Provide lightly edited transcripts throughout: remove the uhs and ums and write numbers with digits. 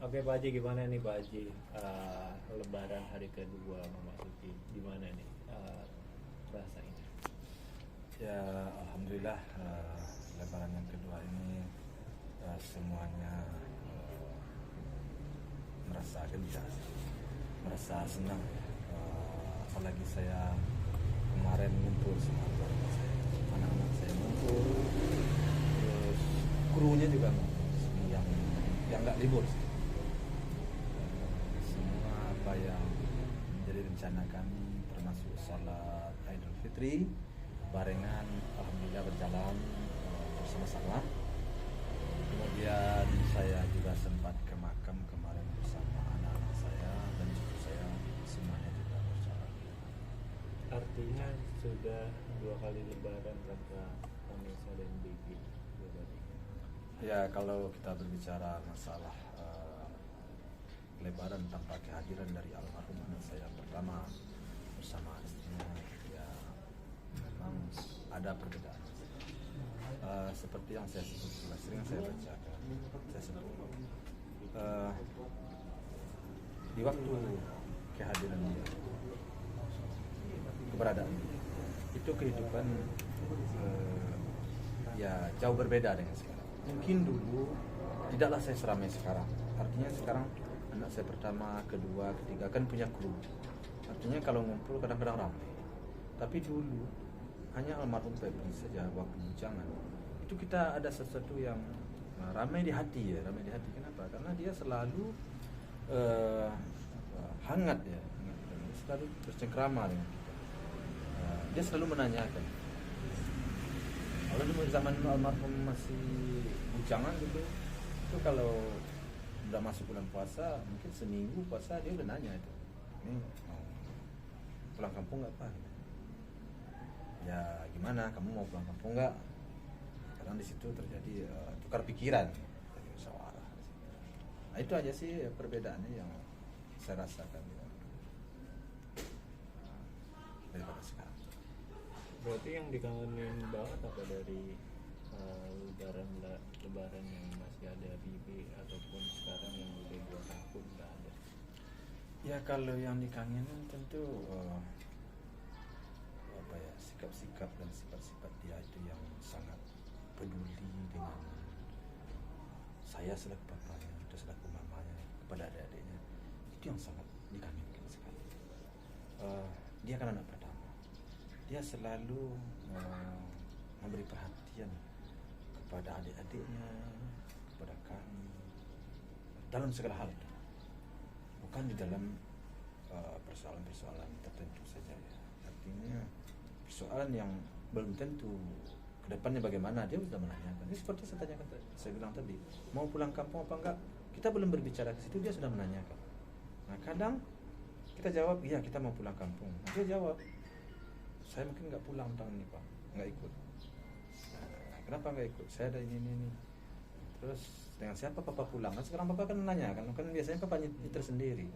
Oke Pak Haji, gimana nih Pak Haji? Lebaran hari kedua memasuki, gimana nih rasanya? Ya, alhamdulillah Lebaran yang kedua ini semuanya merasa gembira, merasa senang. Apalagi saya kemarin ngumpul sama keluarga saya, anak-anak saya ngumpul, terus krunya juga ngumpul, yang nggak libur sih. Semua apa yang menjadi rencana kami termasuk salat Idul Fitri barengan alhamdulillah berjalan bersama-sama. Kemudian saya juga sempat ke makam kemarin bersama anak-anak saya dan cucu saya, semuanya juga berjalan. Artinya sudah 2 kali lebaran kata Vanessa dan Bibi. Ya, kalau kita berbicara masalah lebaran tanpa kehadiran dari almarhum anak saya pertama bersama istrinya, ya memang ada perbedaan. Seperti yang saya sebut, sering saya bacakan, saya sebut di waktu kehadiran dia, keberadaan dia, itu kehidupan ya jauh berbeda dengan sekarang. Mungkin dulu tidaklah saya seramai sekarang. Artinya sekarang anak saya pertama, kedua, ketiga kan punya kru. Artinya kalau ngumpul kadang-kadang ramai. Tapi dulu hanya almarhum Febri saja waktu bujangan. Itu kita ada sesuatu yang ramai di hati ya, ramai di hati. Kenapa? Karena dia selalu hangat ya, selalu bercengkrama dengan kita. Dia selalu menanyakan. Kalau di zaman almarhum masih bujangan gitu, itu kalau udah masuk bulan puasa, mungkin seminggu puasa dia udah nanya itu, ini mau pulang kampung nggak Pak? Ya gimana, kamu mau pulang kampung nggak? Karena di situ terjadi tukar pikiran, jadi musyawarah. Nah itu aja sih perbedaannya yang saya rasakan ya, daripada sekarang. Berarti yang dikangenin banget apa dari lebaran yang masih ada Bibi ataupun sekarang yang udah 2 tahun nggak ada? Ya kalau yang dikangenin tentu apa ya, sikap-sikap dan sifat-sifat dia itu yang sangat peduli dengan saya selaku papanya, itu selaku mamanya kepada adik-adiknya, itu yang sangat dikangenin sekali. Dia kan anak pertama, dia selalu memberi perhatian kepada adik-adiknya, kepada kami dalam segala hal itu, bukan di dalam persoalan-persoalan tertentu saja ya. Artinya persoalan yang belum tentu kedepannya bagaimana dia sudah menanyakan. Ini seperti saya tanyakan, saya bilang tadi, mau pulang kampung apa enggak, kita belum berbicara ke situ dia sudah menanyakan. Nah kadang kita jawab iya kita mau pulang kampung, nah, dia jawab saya mungkin nggak pulang tahun ini Pak, nggak ikut. Nah, kenapa nggak ikut? Saya ada ini. Terus dengan siapa Papa pulang? Nah, sekarang Papa kan nanya kan biasanya Papa nyetir sendiri.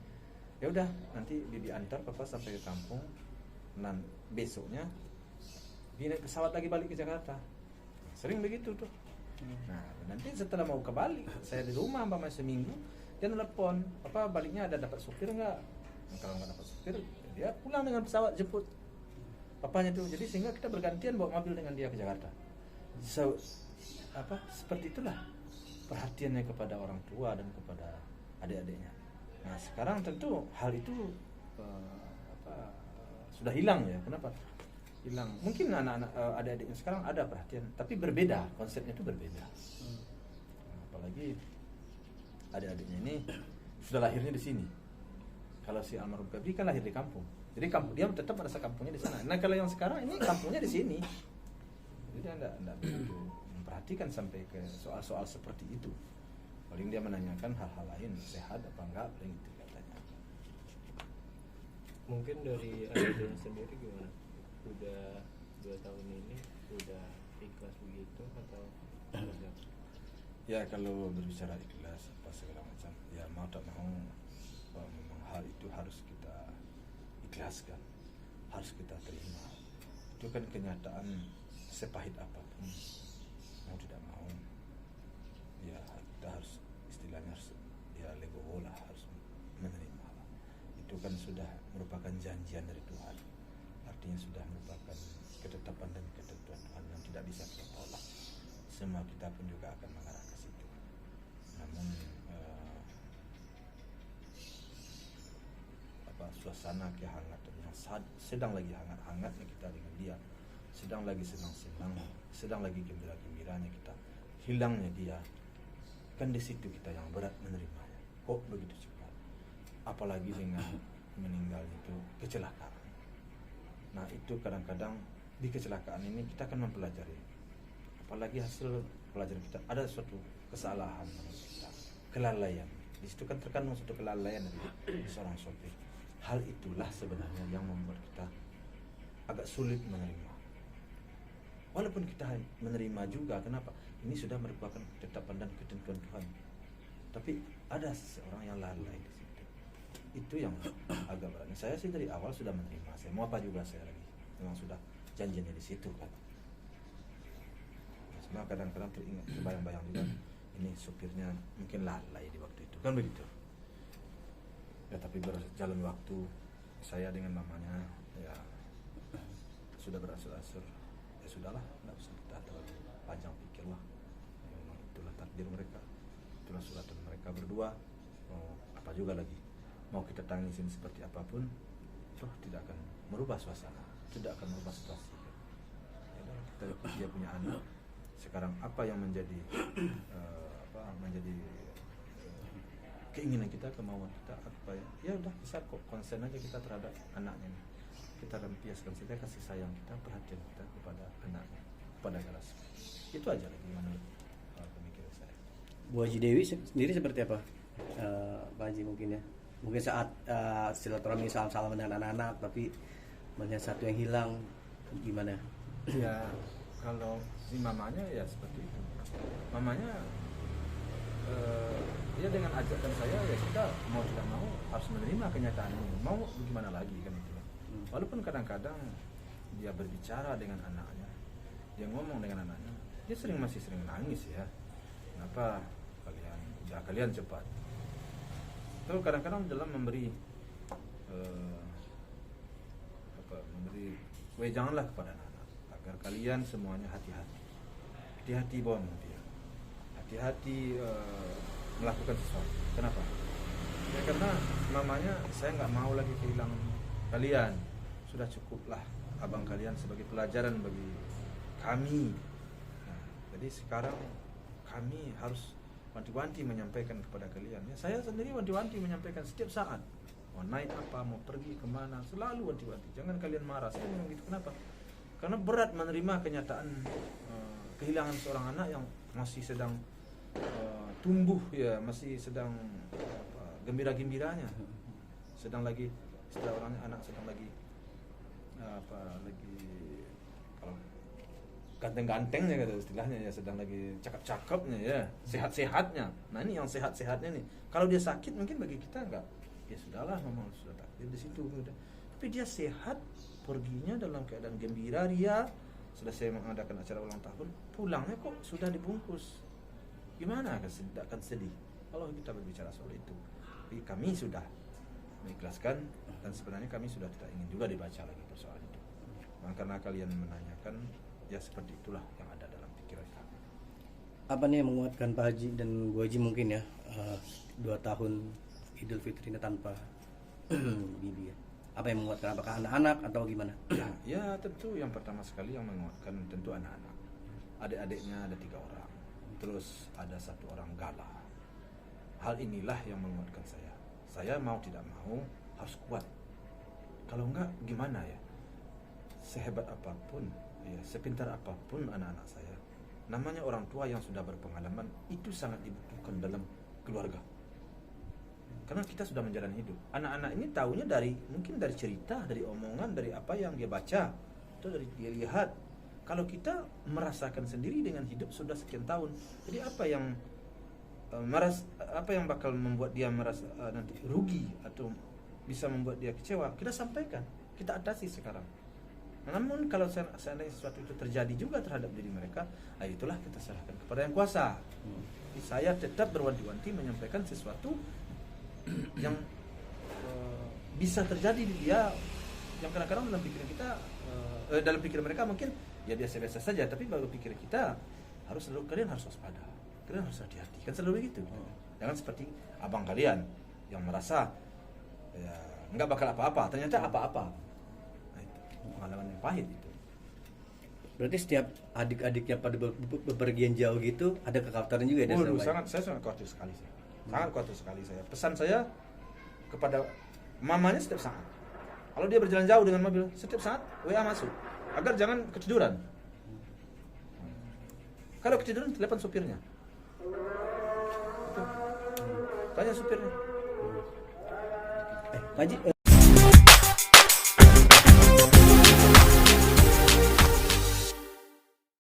Ya udah nanti Bibi antar Papa sampai ke kampung. Nah besoknya dia naik pesawat lagi balik ke Jakarta. Sering begitu tuh. Nah nanti setelah mau kembali, saya di rumah Mbak masih seminggu, dia telepon, Papa baliknya ada dapat supir nggak? Nah, kalau nggak dapat supir, dia pulang dengan pesawat jemput papanya tuh. Jadi sehingga kita bergantian bawa mobil dengan dia ke Jakarta. Seperti itulah perhatiannya kepada orang tua dan kepada adik-adiknya. Nah sekarang tentu hal itu sudah hilang ya. Kenapa? Hilang. Mungkin anak-anak adik-adiknya sekarang ada perhatian, tapi berbeda, konsepnya itu berbeda. Apalagi adik-adiknya ini sudah lahirnya di sini. Kalau si almarhum Febri kan lahir di kampung, jadi dia tetap merasa kampungnya di sana. Nah kalau yang sekarang ini kampungnya di sini, jadi dia tidak begitu memperhatikan sampai ke soal-soal seperti itu. Paling dia menanyakan hal-hal lain, sehat apa enggak, paling itu katanya. Mungkin dari adiknya sendiri gimana? Udah 2 tahun ini udah ikhlas begitu atau enggak? Ya kalau berbicara ikhlas apa segala macam, ya mau tak mau memang hal itu harus kita ikhlaskan, harus kita terima. Itu kan kenyataan sepahit apapun, mau tidak mau ya kita harus istilahnya harus ya legowo lah, harus menerima. Itu kan sudah merupakan janjian dari Tuhan, artinya sudah merupakan ketetapan dan ketentuan Tuhan yang tidak bisa kita tolak. Semua kita pun juga akan mengarah ke situ. Namun suasana kehangatan yang sedang lagi hangat-hangatnya kita dengan dia, sedang lagi senang-senang, sedang lagi gembira-gembiranya kita, hilangnya dia, kan di situ kita yang berat menerimanya. Kok begitu cepat? Apalagi dengan meninggal itu kecelakaan. Nah itu kadang-kadang di kecelakaan ini kita akan mempelajari, apalagi hasil pelajaran kita ada suatu kesalahan menurut kita, kelalaian. Di situ kan terkandung suatu kelalaian dari seorang sopir. Hal itulah sebenarnya yang membuat kita agak sulit menerima. Walaupun kita menerima juga, kenapa? Ini sudah merupakan ketetapan dan ketentuan Tuhan. Tapi ada seorang yang lalai di situ. Itu yang agak berat. Saya sih dari awal sudah menerima. Saya mau apa juga saya lagi. Memang sudah janjinya di situ kan. Cuma kadang-kadang teringat, terbayang-bayang juga. Ini supirnya mungkin lalai di waktu itu, kan begitu. Ya tapi berjalan waktu, saya dengan mamanya ya sudah berasur-asur. Ya sudahlah, nggak usah kita terlalu panjang pikir lah. Ya, memang itulah takdir mereka, itulah suratan mereka berdua. Apa juga lagi, mau kita tangisin seperti apapun, toh tidak akan merubah suasana, tidak akan merubah situasi. Ya udah, kita dia punya anak. Sekarang apa yang menjadi keinginan kita, kemauan kita apa ya? Ya udah, bisa kok konsen aja kita terhadap anaknya. Kita lampiaskan saja kasih sayang kita, perhatian kita kepada anaknya, kepada garas. Itu aja lagi menurut pemikiran saya. Bu Haji Dewi sendiri seperti apa, Pak Haji mungkin ya? Mungkin saat silaturahmi salam-salam dengan anak-anak, tapi melihat satu yang hilang, gimana? Ya kalau si mamanya ya seperti itu. Mamanya ya dengan ajakan saya ya kita mau tidak mau harus menerima kenyataan ini. Mau bagaimana lagi kan itu. Walaupun kadang-kadang dia berbicara dengan anaknya, dia ngomong dengan anaknya, dia masih sering nangis ya. Kenapa kalian cepat? Itu kadang-kadang dalam memberi wejanganlah kepada anak-anak agar kalian semuanya hati-hati bawa mobil, hati-hati melakukan sesuatu. Kenapa? Ya karena mamanya, saya nggak mau lagi kehilangan kalian. Sudah cukuplah abang kalian sebagai pelajaran bagi kami. Nah, jadi sekarang kami harus wanti-wanti menyampaikan kepada kalian. Ya, saya sendiri wanti-wanti menyampaikan setiap saat. Mau naik apa, mau pergi kemana, selalu wanti-wanti. Jangan kalian marah. Saya memang gitu. Kenapa? Karena berat menerima kenyataan kehilangan seorang anak yang masih sedang tumbuh ya, masih sedang gembira-gembiranya, sedang lagi anak sedang lagi kalau ganteng-gantengnya kata istilahnya ya, sedang lagi cakep-cakepnya ya, sehat-sehatnya. Nah ini yang sehat-sehatnya nih. Kalau dia sakit mungkin bagi kita enggak, ya sudahlah, memang sudah takdir di situ. Tapi dia sehat, perginya dalam keadaan gembira, ria. Sudah saya mengadakan acara ulang tahun, pulangnya kok sudah dibungkus. Gimana akan sedih kalau kita berbicara soal itu. Tapi kami sudah mengikhlaskan, dan sebenarnya kami sudah tidak ingin juga dibaca lagi persoalan itu. Nah, karena kalian menanyakan, ya seperti itulah yang ada dalam pikiran kami. Apa nih yang menguatkan Pak Haji dan Bu Haji mungkin ya 2 tahun Idul Fitri ini tanpa bibi ya? Apa yang menguatkan? Apakah anak-anak atau gimana? Ya tentu yang pertama sekali yang menguatkan tentu anak-anak. Adik-adiknya ada 3 orang. Terus ada 1 orang galah. Hal inilah yang menguatkan saya. Saya mau tidak mau harus kuat. Kalau enggak gimana ya? Sehebat apapun, ya, sepintar apapun anak-anak saya, namanya orang tua yang sudah berpengalaman itu sangat dibutuhkan dalam keluarga. Karena kita sudah menjalani hidup. Anak-anak ini tahunya mungkin dari cerita, dari omongan, dari apa yang dia baca, atau dari dia lihat. Kalau kita merasakan sendiri dengan hidup sudah sekian tahun, jadi apa yang bakal membuat dia merasa nanti rugi atau bisa membuat dia kecewa, kita sampaikan, kita atasi sekarang. Namun kalau seandainya sesuatu itu terjadi juga terhadap diri mereka, itulah kita serahkan kepada yang kuasa. Saya tetap berwanti-wanti menyampaikan sesuatu yang bisa terjadi di dia, yang kadang-kadang dalam pikiran kita, dalam pikiran mereka mungkin ya biasa-biasa saja, tapi bagi pikiran kita harus selalu, kalian harus waspada, kalian harus hati-hati, kan selalu begitu. Jangan seperti abang kalian yang merasa ya, nggak bakal apa-apa, ternyata apa-apa. Nah, itu pengalaman yang pahit itu. Berarti setiap adik-adiknya pada bepergian jauh gitu ada kekhawatiran juga ya? Waduh, saya sangat khawatir sekali saya. Sangat khawatir sekali saya. Pesan saya kepada mamanya setiap saat. Kalau dia berjalan jauh dengan mobil, setiap saat WA masuk agar jangan ketiduran. Kalau ketiduran, telepon supirnya. Itu. Tanya supirnya. Pak Haji,